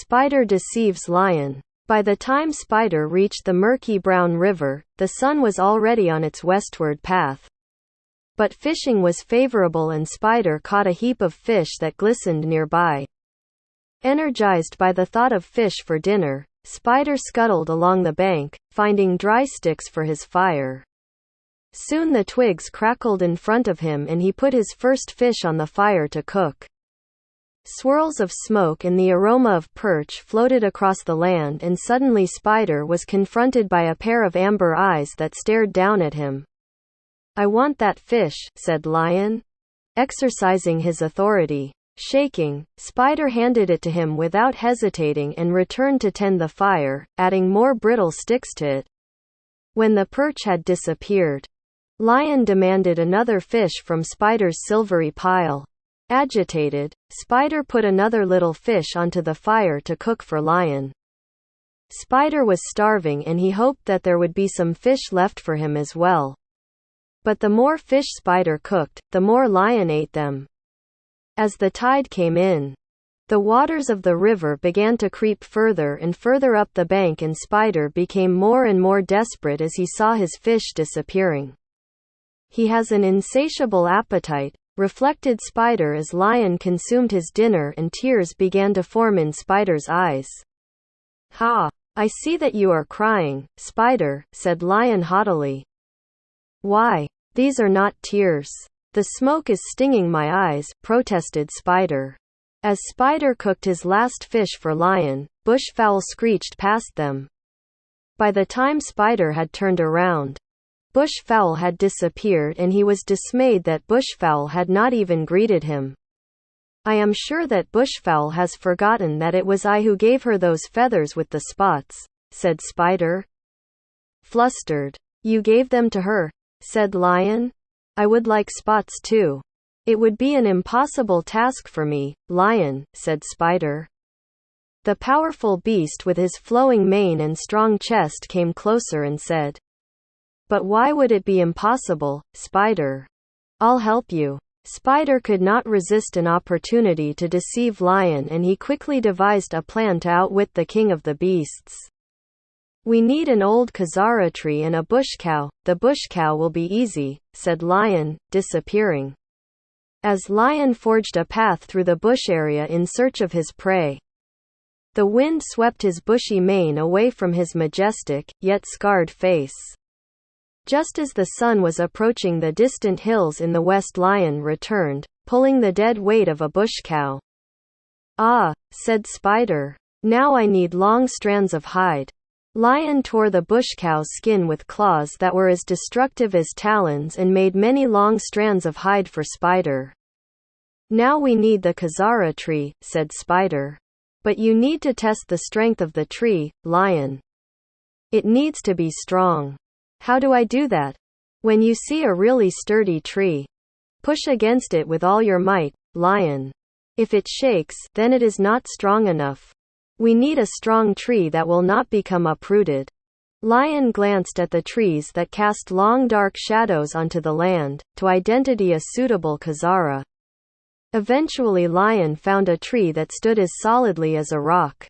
Spider deceives lion. By the time Spider reached the murky brown river, the sun was already on its westward path. But fishing was favorable and Spider caught a heap of fish that glistened nearby. Energized by the thought of fish for dinner, Spider scuttled along the bank, finding dry sticks for his fire. Soon the twigs crackled in front of him and he put his first fish on the fire to cook. Swirls of smoke and the aroma of perch floated across the land, and suddenly Spider was confronted by a pair of amber eyes that stared down at him. "I want that fish," said Lion, exercising his authority. Shaking, Spider handed it to him without hesitating and returned to tend the fire, adding more brittle sticks to it. When the perch had disappeared, Lion demanded another fish from Spider's silvery pile. Agitated, Spider put another little fish onto the fire to cook for Lion. Spider was starving and he hoped that there would be some fish left for him as well. But the more fish Spider cooked, the more Lion ate them. As the tide came in, the waters of the river began to creep further and further up the bank, and Spider became more and more desperate as he saw his fish disappearing. "He has an insatiable appetite," reflected Spider as Lion consumed his dinner, and tears began to form in Spider's eyes. "Ha! I see that you are crying, Spider," said Lion haughtily. "Why? These are not tears. The smoke is stinging my eyes," protested Spider. As Spider cooked his last fish for Lion, bushfowl screeched past them. By the time Spider had turned around, bushfowl had disappeared and he was dismayed that bushfowl had not even greeted him. "I am sure that bushfowl has forgotten that it was I who gave her those feathers with the spots," said Spider. Flustered. "You gave them to her," said Lion. "I would like spots too." "It would be an impossible task for me, Lion," said Spider. The powerful beast with his flowing mane and strong chest came closer and said, "But why would it be impossible, Spider? I'll help you." Spider could not resist an opportunity to deceive Lion, and he quickly devised a plan to outwit the king of the beasts. "We need an old kazara tree and a bush cow. The bush cow will be easy," said Lion, disappearing. As Lion forged a path through the bush area in search of his prey, the wind swept his bushy mane away from his majestic, yet scarred face. Just as the sun was approaching the distant hills in the west, Lion returned, pulling the dead weight of a bush cow. "Ah," said Spider. "Now I need long strands of hide." Lion tore the bush cow's skin with claws that were as destructive as talons and made many long strands of hide for Spider. "Now we need the kazara tree," said Spider. "But you need to test the strength of the tree, Lion. It needs to be strong." "How do I do that?" "When you see a really sturdy tree, push against it with all your might, Lion. If it shakes, then it is not strong enough. We need a strong tree that will not become uprooted." Lion glanced at the trees that cast long dark shadows onto the land, to identify a suitable kazara. Eventually Lion found a tree that stood as solidly as a rock.